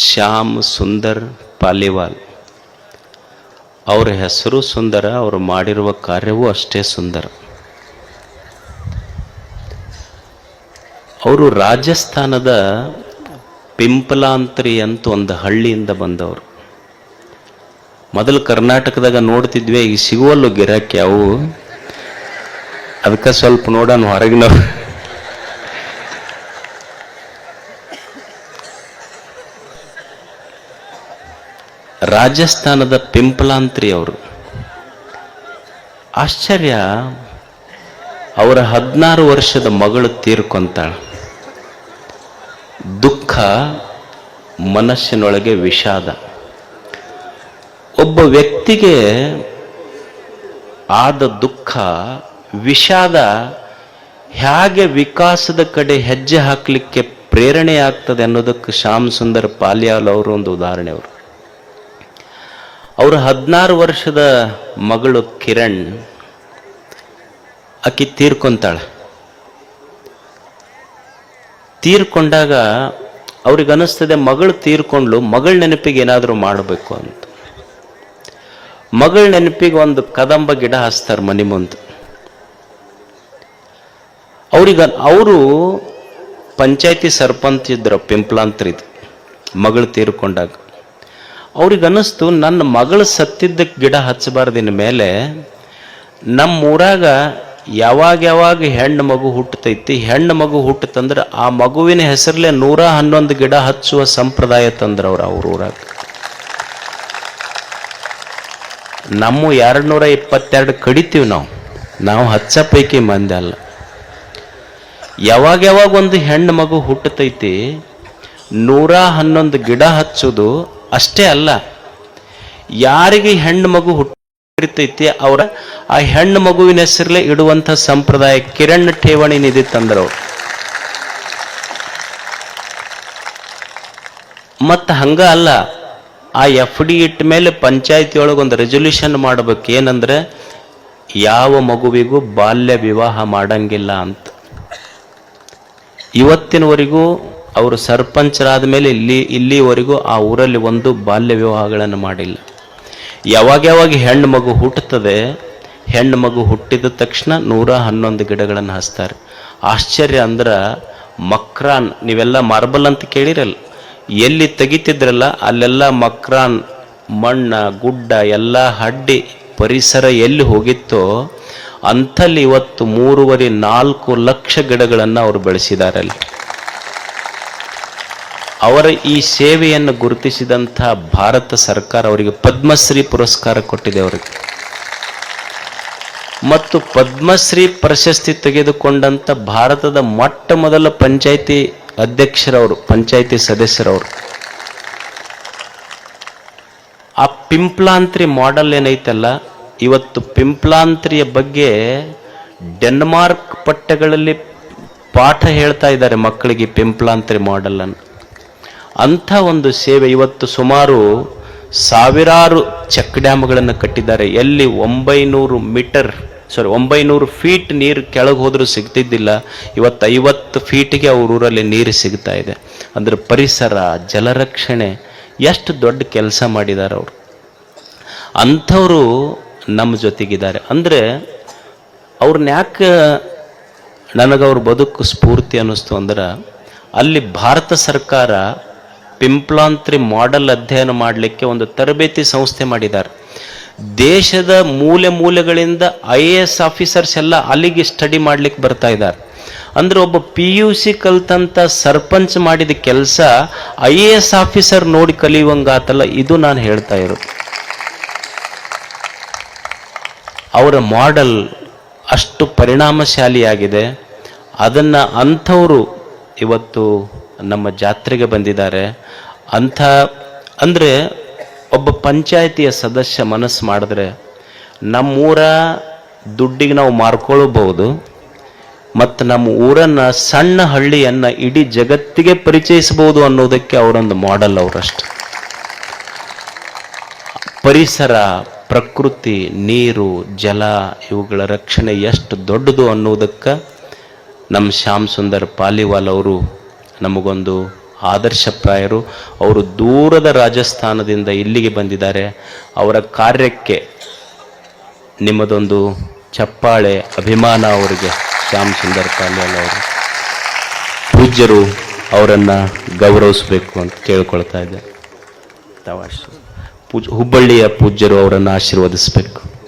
ಶ್ಯಾಮ್ ಸುಂದರ್ ಪಾಲಿವಾಲ್. ಅವರ ಹೆಸರು ಸುಂದರ, ಅವರು ಮಾಡಿರುವ ಕಾರ್ಯವೂ ಅಷ್ಟೇ ಸುಂದರ. ಅವರು ರಾಜಸ್ಥಾನದ ಪಿಂಪಲಾಂತ್ರಿ ಅಂತ ಒಂದು ಹಳ್ಳಿಯಿಂದ ಬಂದವರು. ಮೊದಲು ಕರ್ನಾಟಕದಾಗ ನೋಡ್ತಿದ್ವಿ, ಈಗ ಸಿಗುವಲ್ಲೂ ಗಿರಾಕಿ ಅವು, ಅದಕ್ಕೆ ಸ್ವಲ್ಪ ನೋಡೋಣ ಹೊರಗಿನವ್ರು. ರಾಜಸ್ಥಾನದ ಪಿಂಪಲಾಂತ್ರಿ ಅವರು. ಆಶ್ಚರ್ಯ, ಅವರ 16 ವರ್ಷದ ಮಗಳು ತೀರ್ಕೊಂತಾಳ. ದುಃಖ, ಮನಸ್ಸಿನೊಳಗೆ ವಿಷಾದ. ಒಬ್ಬ ವ್ಯಕ್ತಿಗೆ ಆದ ದುಃಖ, ವಿಷಾದ ಹೇಗೆ ವಿಕಾಸದ ಕಡೆ ಹೆಜ್ಜೆ ಹಾಕಲಿಕ್ಕೆ ಪ್ರೇರಣೆ ಆಗ್ತದೆ ಅನ್ನೋದಕ್ಕೆ ಶ್ಯಾಮ್ ಸುಂದರ್ ಪಾಲಿವಾಲ್ ಅವರು ಒಂದು ಉದಾಹರಣೆ. ಅವರು 16 ವರ್ಷದ ಮಗಳು ಕಿರಣ್, ಆಕಿ ತೀರ್ಕೊಂತಾಳೆ. ತೀರ್ಕೊಂಡಾಗ ಅವ್ರಿಗೆ ಅನಿಸ್ತದೆ, ಮಗಳು ತೀರ್ಕೊಂಡ್ಲು, ಮಗಳ ನೆನಪಿಗೆ ಏನಾದರೂ ಮಾಡಬೇಕು ಅಂತ. ಮಗಳ ನೆನಪಿಗೆ ಒಂದು ಕದಂಬ ಗಿಡ ಹಚ್ತಾರೆ ಮನೆ ಮುಂದೆ. ಅವರು ಪಂಚಾಯತಿ ಸರ್ಪಂಚ್ ಇದ್ರು ಪಿಂಪಲಾಂತ್ರಿದು. ಮಗಳು ತೀರ್ಕೊಂಡಾಗ ಅವ್ರಿಗೆ ಅನ್ನಿಸ್ತು, ನನ್ನ ಮಗಳು ಸತ್ತಿದ್ದಕ್ಕೆ ಗಿಡ ಹಚ್ಚಬಾರ್ದಿನ ಮೇಲೆ ನಮ್ಮ ಊರಾಗ ಯಾವಾಗ ಹೆಣ್ಣು ಮಗು ಹುಟ್ಟತೈತಿ, ಹೆಣ್ಣು ಮಗು ಹುಟ್ಟತಂದ್ರೆ ಆ ಮಗುವಿನ ಹೆಸರಲ್ಲೇ 111 ಗಿಡ ಹಚ್ಚುವ ಸಂಪ್ರದಾಯ ತಂದ್ರ ಅವ್ರ ಊರಾಗ. ನಮ್ಮ 222 ಕಡಿತೀವಿ ನಾವು ಹಚ್ಚ ಪೈಕಿ ಮಂದಿ ಅಲ್ಲ. ಯಾವಾಗ ಒಂದು ಹೆಣ್ಣು ಮಗು ಹುಟ್ಟತೈತಿ 111 ಗಿಡ ಹಚ್ಚೋದು ಅಷ್ಟೇ ಅಲ್ಲ, ಯಾರಿಗೆ ಹೆಣ್ಣು ಮಗು ಹುಟ್ಟಿರ್ತೈತಿ ಅವರ ಆ ಹೆಣ್ಣು ಮಗುವಿನ ಹೆಸರಲ್ಲೇ ಇಡುವಂಥ ಸಂಪ್ರದಾಯ ಕಿರಣ್ ಠೇವಣಿ ನಿಧಿ ತಂದ್ರವ್ರು. ಮತ್ತು ಹಂಗ ಅಲ್ಲ, ಆ FD ಇಟ್ಟ ಮೇಲೆ ಪಂಚಾಯತಿ ಒಳಗೊಂದು ರೆಸೊಲ್ಯೂಷನ್ ಮಾಡ್ಬೇಕು, ಏನಂದ್ರೆ ಯಾವ ಮಗುವಿಗೂ ಬಾಲ್ಯ ವಿವಾಹ ಮಾಡಂಗಿಲ್ಲ ಅಂತ. ಇವತ್ತಿನವರೆಗೂ ಅವರು ಸರ್ಪಂಚರಾದ ಮೇಲೆ ಇಲ್ಲಿವರೆಗೂ ಆ ಊರಲ್ಲಿ ಒಂದು ಬಾಲ್ಯ ವಿವಾಹಗಳನ್ನು ಮಾಡಿಲ್ಲ. ಯಾವಾಗ ಹೆಣ್ಣು ಮಗು ಹುಟ್ಟುತ್ತದೆ, ಹೆಣ್ಣು ಮಗು ಹುಟ್ಟಿದ ತಕ್ಷಣ 111 ಗಿಡಗಳನ್ನು ಹಚ್ತಾರೆ. ಆಶ್ಚರ್ಯ ಅಂದ್ರೆ, ಮಕ್ರಾನ್, ನೀವೆಲ್ಲ ಮಾರ್ಬಲ್ ಅಂತ ಕೇಳಿರಲ್ಲ, ಎಲ್ಲಿ ತೆಗಿತಿದ್ರಲ್ಲ ಅಲ್ಲೆಲ್ಲ ಮಕ್ರಾನ್, ಮಣ್ಣ ಗುಡ್ಡ ಎಲ್ಲ ಹಡ್ಡಿ ಪರಿಸರ ಎಲ್ಲಿ ಹೋಗಿತ್ತೋ ಅಂಥಲ್ಲಿ ಇವತ್ತು 3.5-4 ಲಕ್ಷ ಗಿಡಗಳನ್ನು ಅವರು ಬೆಳೆಸಿದ್ದಾರೆ ಅಲ್ಲಿ. ಅವರ ಈ ಸೇವೆಯನ್ನು ಗುರುತಿಸಿದಂಥ ಭಾರತ ಸರ್ಕಾರ ಅವರಿಗೆ ಪದ್ಮಶ್ರೀ ಪುರಸ್ಕಾರ ಕೊಟ್ಟಿದೆ ಅವರಿಗೆ. ಮತ್ತು ಪದ್ಮಶ್ರೀ ಪ್ರಶಸ್ತಿ ತೆಗೆದುಕೊಂಡಂಥ ಭಾರತದ ಮೊಟ್ಟ ಮೊದಲ ಪಂಚಾಯಿತಿ ಅಧ್ಯಕ್ಷರವರು, ಪಂಚಾಯಿತಿ ಸದಸ್ಯರವರು. ಆ ಪಿಂಪಲಾಂತ್ರಿ ಮಾಡೆಲ್ ಏನೈತಲ್ಲ, ಇವತ್ತು ಪಿಂಪಲಾಂತ್ರಿಯ ಬಗ್ಗೆ ಡೆನ್ಮಾರ್ಕ್ ಪಠ್ಯಗಳಲ್ಲಿ ಪಾಠ ಹೇಳ್ತಾ ಇದ್ದಾರೆ ಮಕ್ಕಳಿಗೆ, ಪಿಂಪಲಾಂತ್ರಿ ಮಾಡೆಲ್ ಅನ್ನು. ಅಂಥ ಒಂದು ಸೇವೆ ಇವತ್ತು ಸುಮಾರು 1000 ಚೆಕ್ ಡ್ಯಾಮ್ಗಳನ್ನು ಕಟ್ಟಿದ್ದಾರೆ. ಎಲ್ಲಿ 900 ಫೀಟ್ ನೀರು ಕೆಳಗೆ ಹೋದ್ರೂ ಸಿಗ್ತಿದ್ದಿಲ್ಲ, ಇವತ್ತು 50 ಫೀಟ್ಗೆ ಅವ್ರ ಊರಲ್ಲಿ ನೀರು ಸಿಗ್ತಾ ಇದೆ. ಅಂದ್ರೆ ಪರಿಸರ, ಜಲರಕ್ಷಣೆ ಎಷ್ಟು ದೊಡ್ಡ ಕೆಲಸ ಮಾಡಿದ್ದಾರೆ ಅವರು. ಅಂಥವರು ನಮ್ಮ ಜೊತೆಗಿದ್ದಾರೆ. ಅಂದರೆ ಅವ್ರನ್ನ ಯಾಕೆ ನನಗವ್ರ ಬದುಕು ಸ್ಫೂರ್ತಿ ಅನ್ನಿಸ್ತು ಅಂದ್ರೆ, ಅಲ್ಲಿ ಭಾರತ ಸರ್ಕಾರ ಪಿಂಪಲಾಂತ್ರಿ ಮಾಡೆಲ್ ಅಧ್ಯಯನ ಮಾಡಲಿಕ್ಕೆ ಒಂದು ತರಬೇತಿ ಸಂಸ್ಥೆ ಮಾಡಿದ್ದಾರೆ. ದೇಶದ ಮೂಲೆಗಳಿಂದ IAS ಆಫೀಸರ್ಸ್ ಎಲ್ಲ ಅಲ್ಲಿಗೆ ಸ್ಟಡಿ ಮಾಡ್ಲಿಕ್ಕೆ ಬರ್ತಾ ಇದ್ದಾರೆ. ಅಂದ್ರೆ ಒಬ್ಬ PUC ಕಲ್ತಂತ ಸರ್ಪಂಚ್ ಮಾಡಿದ ಕೆಲಸ IAS ಆಫೀಸರ್ ನೋಡಿ ಕಲಿಯುವಂಗಾತಲ್ಲ, ಇದು ನಾನು ಹೇಳ್ತಾ ಇರೋದು. ಅವರ ಮಾಡೆಲ್ ಅಷ್ಟು ಪರಿಣಾಮಶಾಲಿಯಾಗಿದೆ. ಅದನ್ನು ಅಂಥವರು ಇವತ್ತು ನಮ್ಮ ಜಾತ್ರೆಗೆ ಬಂದಿದ್ದಾರೆ. ಅಂದರೆ ಒಬ್ಬ ಪಂಚಾಯಿತಿಯ ಸದಸ್ಯ ಮನಸ್ಸು ಮಾಡಿದ್ರೆ ನಮ್ಮೂರ ದುಡ್ಡಿಗೆ ನಾವು ಮಾರ್ಕೊಳ್ಳಬಹುದು, ಮತ್ತು ನಮ್ಮ ಊರನ್ನು, ಸಣ್ಣ ಹಳ್ಳಿಯನ್ನು ಇಡೀ ಜಗತ್ತಿಗೆ ಪರಿಚಯಿಸಬಹುದು ಅನ್ನೋದಕ್ಕೆ ಅವರೊಂದು ಮಾಡೆಲ್. ಅವರಷ್ಟು ಪರಿಸರ, ಪ್ರಕೃತಿ, ನೀರು, ಜಲ ಇವುಗಳ ರಕ್ಷಣೆ ಎಷ್ಟು ದೊಡ್ಡದು ಅನ್ನೋದಕ್ಕೆ ನಮ್ಮ ಶ್ಯಾಮ್ ಸುಂದರ್ ಪಾಲಿವಾಲ್ ಅವರು ನಮಗೊಂದು ಆದರ್ಶಪ್ರಾಯರು. ಅವರು ದೂರದ ರಾಜಸ್ಥಾನದಿಂದ ಇಲ್ಲಿಗೆ ಬಂದಿದ್ದಾರೆ. ಅವರ ಕಾರ್ಯಕ್ಕೆ ನಿಮ್ಮದೊಂದು ಚಪ್ಪಾಳೆ, ಅಭಿಮಾನ ಅವರಿಗೆ. ಶ್ಯಾಮ್ ಸುಂದರ್ ಪಾಲ್ಯಾಲ್ ಅವರು ಪೂಜ್ಯರು ಅವರನ್ನು ಗೌರವಿಸಬೇಕು ಅಂತ ಕೇಳ್ಕೊಳ್ತಾ ಇದ್ದೆ. ಹುಬ್ಬಳ್ಳಿಯ ಪೂಜ್ಯರು ಅವರನ್ನು ಆಶೀರ್ವದಿಸಬೇಕು.